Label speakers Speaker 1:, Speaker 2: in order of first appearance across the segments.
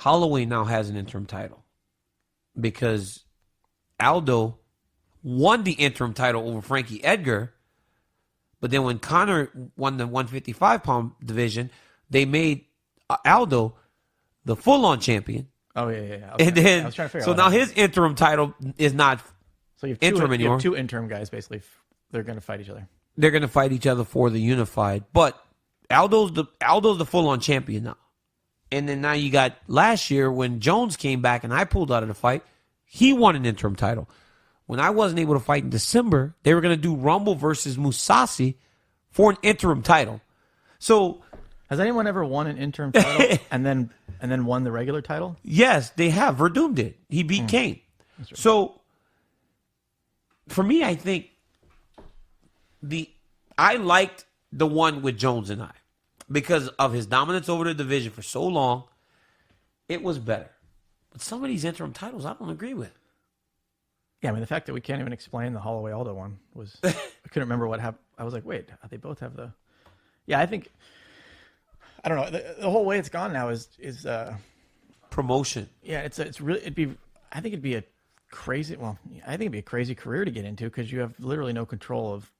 Speaker 1: Holloway now has an interim title because Aldo won the interim title over Frankie Edgar, but then when Conor won the 155-pound division, they made Aldo the full-on champion.
Speaker 2: Oh, yeah.
Speaker 1: Okay. And then,
Speaker 2: I was trying to figure
Speaker 1: so
Speaker 2: out
Speaker 1: now his interim title is not
Speaker 2: so you have
Speaker 1: interim anymore.
Speaker 2: You have two interim guys, basically. They're going to fight each other.
Speaker 1: They're going to fight each other for the unified. But Aldo's the full-on champion now. And then now you got last year when Jones came back and I pulled out of the fight, he won an interim title. When I wasn't able to fight in December, they were going to do Rumble versus Mousasi for an interim title. So
Speaker 2: has anyone ever won an interim title and then won the regular title?
Speaker 1: Yes, they have. Verdum did. He beat Kane. Right. So for me, I think I liked the one with Jones and I because of his dominance over the division for so long. It was better. But some of these interim titles I don't agree with.
Speaker 2: Yeah, I mean, the fact that we can't even explain the Holloway Aldo one was... I couldn't remember what happened. I was like, wait, they both have the... Yeah, I think... I don't know. The whole way it's gone now is
Speaker 1: promotion.
Speaker 2: Yeah, it's really... I think it'd be a crazy... Well, I think it'd be a crazy career to get into because you have literally no control of...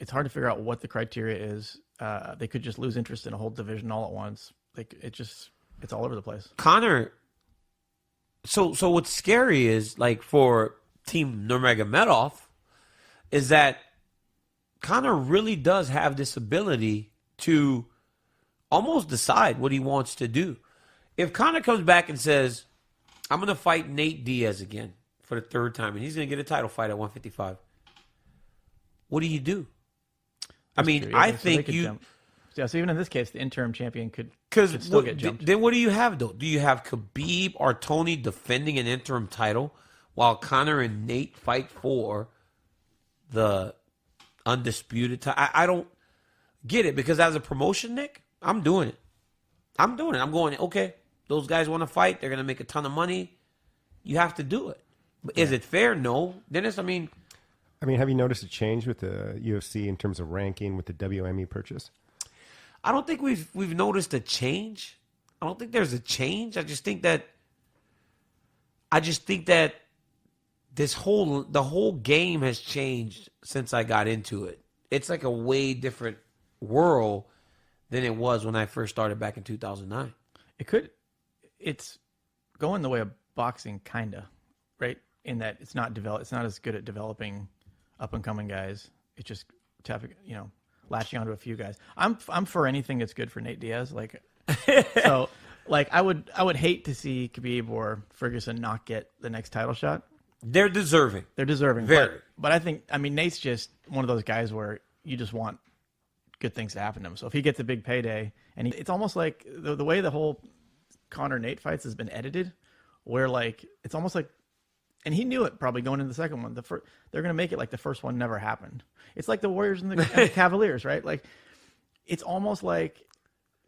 Speaker 2: It's hard to figure out what the criteria is. They could just lose interest in a whole division all at once. It's all over the place.
Speaker 1: Conor... So what's scary is, like, for Team Nurmagomedov, is that Conor really does have this ability to almost decide what he wants to do. If Conor comes back and says, I'm going to fight Nate Diaz again for the third time, and he's going to get a title fight at 155, what do you do? I mean, I think you...
Speaker 2: Jump. Yeah, so even in this case, the interim champion could still get jumped.
Speaker 1: Then what do you have, though? Do you have Khabib or Tony defending an interim title while Conor and Nate fight for the undisputed title? I don't get it because as a promotion, Nick, I'm doing it. I'm going, okay, those guys want to fight. They're going to make a ton of money. You have to do it. But is it fair? No. Dennis, I mean,
Speaker 3: have you noticed a change with the UFC in terms of ranking with the WME purchase?
Speaker 1: I don't think we've noticed a change. I don't think there's a change. I just think that the whole game has changed since I got into it. It's like a way different world than it was when I first started back in 2009.
Speaker 2: It's going the way of boxing, kinda, right? In that it's not as good at developing up and coming guys. It's just latching onto a few guys. I'm for anything that's good for Nate Diaz. So I would hate to see Khabib or Ferguson not get the next title shot.
Speaker 1: They're deserving.
Speaker 2: Very. But I think Nate's just one of those guys where you just want good things to happen to him. So if he gets a big payday, and it's almost like the way the whole Conor Nate fights has been edited, where it's almost like. And he knew it probably going into the second one. They're going to make it like the first one never happened. It's like the Warriors and the Cavaliers, right? Like, it's almost like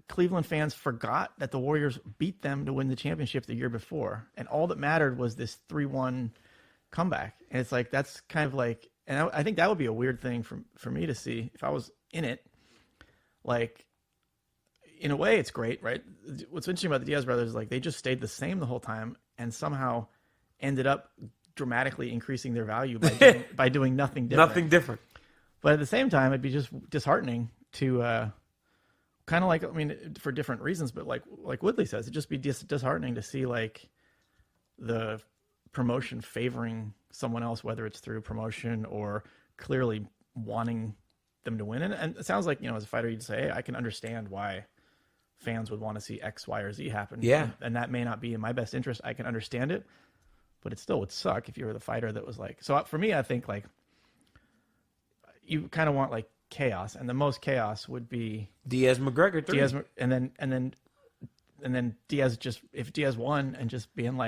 Speaker 2: Cleveland fans forgot that the Warriors beat them to win the championship the year before. And all that mattered was this 3-1 comeback. And it's like, that's kind of like, and I think that would be a weird thing for me to see if I was in it. Like, in a way, it's great, right? What's interesting about the Diaz brothers is they just stayed the same the whole time and somehow ended up dramatically increasing their value by doing nothing different.
Speaker 1: Nothing different.
Speaker 2: But at the same time, it'd be just disheartening to kind of for different reasons, but like Woodley says, it'd just be disheartening to see the promotion favoring someone else, whether it's through promotion or clearly wanting them to win. And it sounds like, as a fighter, you'd say, hey, I can understand why fans would want to see X, Y, or Z happen.
Speaker 1: Yeah.
Speaker 2: And that may not be in my best interest. I can understand it. But it still would suck if you were the fighter that was so for me, I think you kind of want chaos, and the most chaos would be
Speaker 1: Diaz McGregor 3.
Speaker 2: Diaz, and then Diaz if Diaz won and just being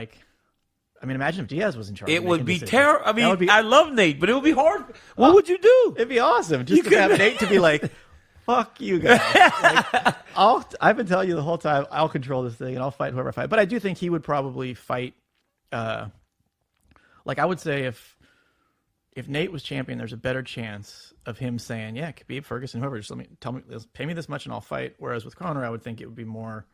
Speaker 2: imagine if Diaz was in charge.
Speaker 1: It would be terrible. I love Nate, but it would be hard. What would you do?
Speaker 2: It'd be awesome just to have Nate to be fuck you guys. I've been telling you the whole time, I'll control this thing and I'll fight whoever I fight. But I do think he would probably fight. I would say if Nate was champion, there's a better chance of him saying, yeah, Khabib, Ferguson, whoever, just pay me this much and I'll fight. Whereas with Conor, I would think it would be more,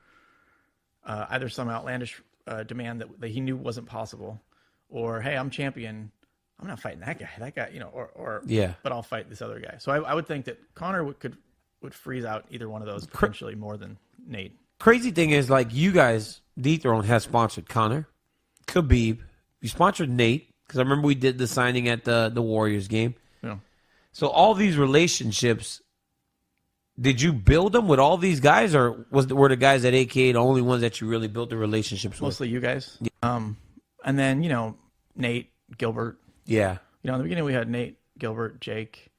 Speaker 2: either some outlandish demand that he knew wasn't possible, or hey, I'm champion, I'm not fighting that guy, or
Speaker 1: Yeah.
Speaker 2: but I'll fight this other guy. So I would think that Conor would freeze out either one of those potentially more than Nate.
Speaker 1: Crazy thing is, like, you guys, D-Throne has sponsored Conor, Khabib. You sponsored Nate, because I remember we did the signing at the Warriors game.
Speaker 2: Yeah.
Speaker 1: So all these relationships, did you build them with all these guys, or were the guys at AKA the only ones that you really built the relationships with?
Speaker 2: Mostly you guys. And then, Nate, Gilbert.
Speaker 1: Yeah.
Speaker 2: In the beginning we had Nate, Gilbert, Jake,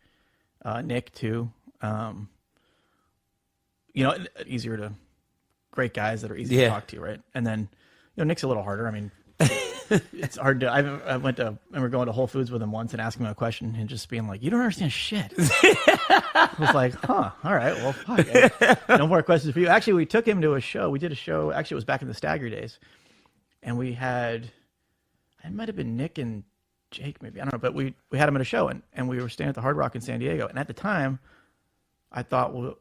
Speaker 2: Nick too. Great guys that are easy to talk to, right? And then, Nick's a little harder. I mean, it's hard to. I remember going to Whole Foods with him once and asking him a question and just being like, "You don't understand shit." I was like, "Huh? All right. Well, fuck. No more questions for you." Actually, we took him to a show. We did a show. Actually, it was back in the Stagger days, and we had. It might have been Nick and Jake, maybe, I don't know, but we had him at a show, and we were staying at the Hard Rock in San Diego. And at the time, I thought, well,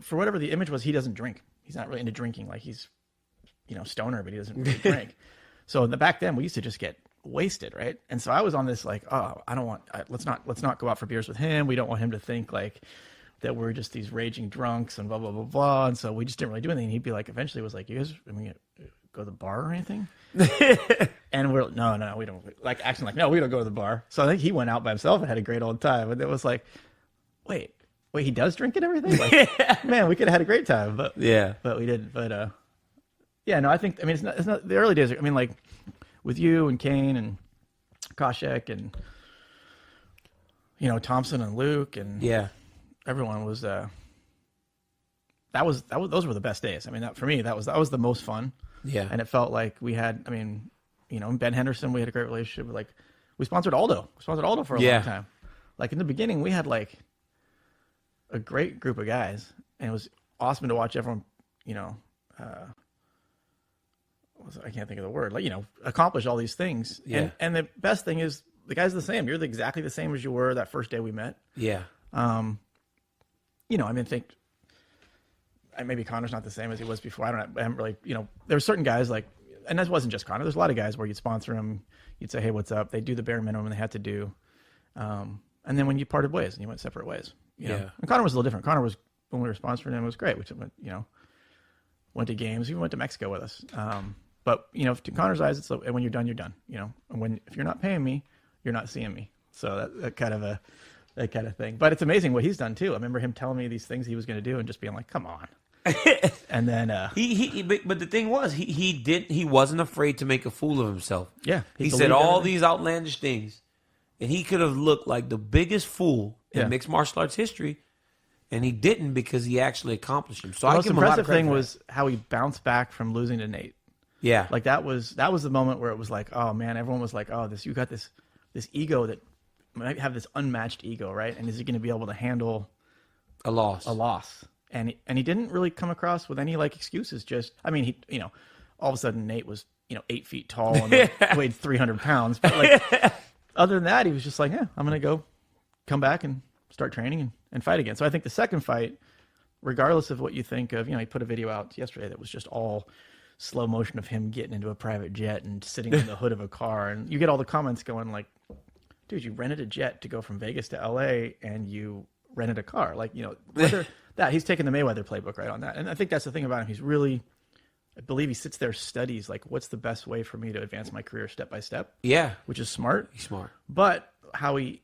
Speaker 2: for whatever the image was, he doesn't drink. He's not really into drinking. Like, he's, stoner, but he doesn't really drink. So back then, we used to just get wasted, right? And so I was on this like, oh, let's not go out for beers with him. We don't want him to think like that we're just these raging drunks and blah blah blah blah. And so we just didn't really do anything. He'd be like, eventually, was like, you guys, go to the bar or anything? And we're no, we don't, like, acting like, no, we don't go to the bar. So I think he went out by himself and had a great old time. And it was like, wait, he does drink and everything? Like, man, we could have had a great time, but we didn't. But yeah, no, I think, it's not the early days. Like with you and Kane and Koshek and Thompson and Luke and everyone was those were the best days. For me, that was the most fun.
Speaker 1: Yeah.
Speaker 2: And it felt like we had, Ben Henderson, we had a great relationship with, like, we sponsored Aldo. For a long time. Like, in the beginning, we had, like, a great group of guys, and it was awesome to watch everyone, I can't think of the word, like, accomplish all these things.
Speaker 1: Yeah.
Speaker 2: And the best thing is the guys are the same. You're exactly the same as you were that first day we met.
Speaker 1: Yeah.
Speaker 2: Think maybe Conor's not the same as he was before. I haven't really, there were certain guys like, and that wasn't just Conor. There's a lot of guys where you'd sponsor them. You'd say, hey, what's up? They'd do the bare minimum they had to do. And then when you parted ways and you went separate ways, and Conor was a little different. Conor was, when we were sponsoring him, it was great. We went to games, even went to Mexico with us. But to Conor's eyes, it's and when you're done, you're done, and if you're not paying me, you're not seeing me. So that kind of thing. But it's amazing what he's done too. I remember him telling me these things he was going to do and just being like, come on. And then
Speaker 1: but the thing was, he wasn't afraid to make a fool of himself.
Speaker 2: Yeah,
Speaker 1: he said all these outlandish things, and he could have looked like the biggest fool in mixed martial arts history, and he didn't, because he actually accomplished them. So
Speaker 2: the most impressive thing was how he bounced back from losing to Nate.
Speaker 1: Yeah,
Speaker 2: like that was the moment where it was like, oh man, everyone was like, oh, you got this ego that might have this unmatched ego, right? And is he going to be able to handle
Speaker 1: a loss?
Speaker 2: And he didn't really come across with any like excuses. Just, he, all of a sudden Nate was, 8 feet tall and weighed 300 pounds. But like, other than that, he was just like, yeah, I'm going to come back and start training and fight again. So I think the second fight, regardless of what you think of, he put a video out yesterday that was just all slow motion of him getting into a private jet and sitting in the hood of a car. And you get all the comments going like, dude, you rented a jet to go from Vegas to LA and you rented a car. Like, whether that he's taking the Mayweather playbook right on that. And I think that's the thing about him. He's really, I believe he sits there, studies like, what's the best way for me to advance my career step by step?
Speaker 1: Yeah.
Speaker 2: Which is smart.
Speaker 1: He's smart.
Speaker 2: But how he,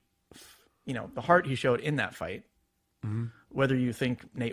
Speaker 2: the heart he showed in that fight, whether you think Nate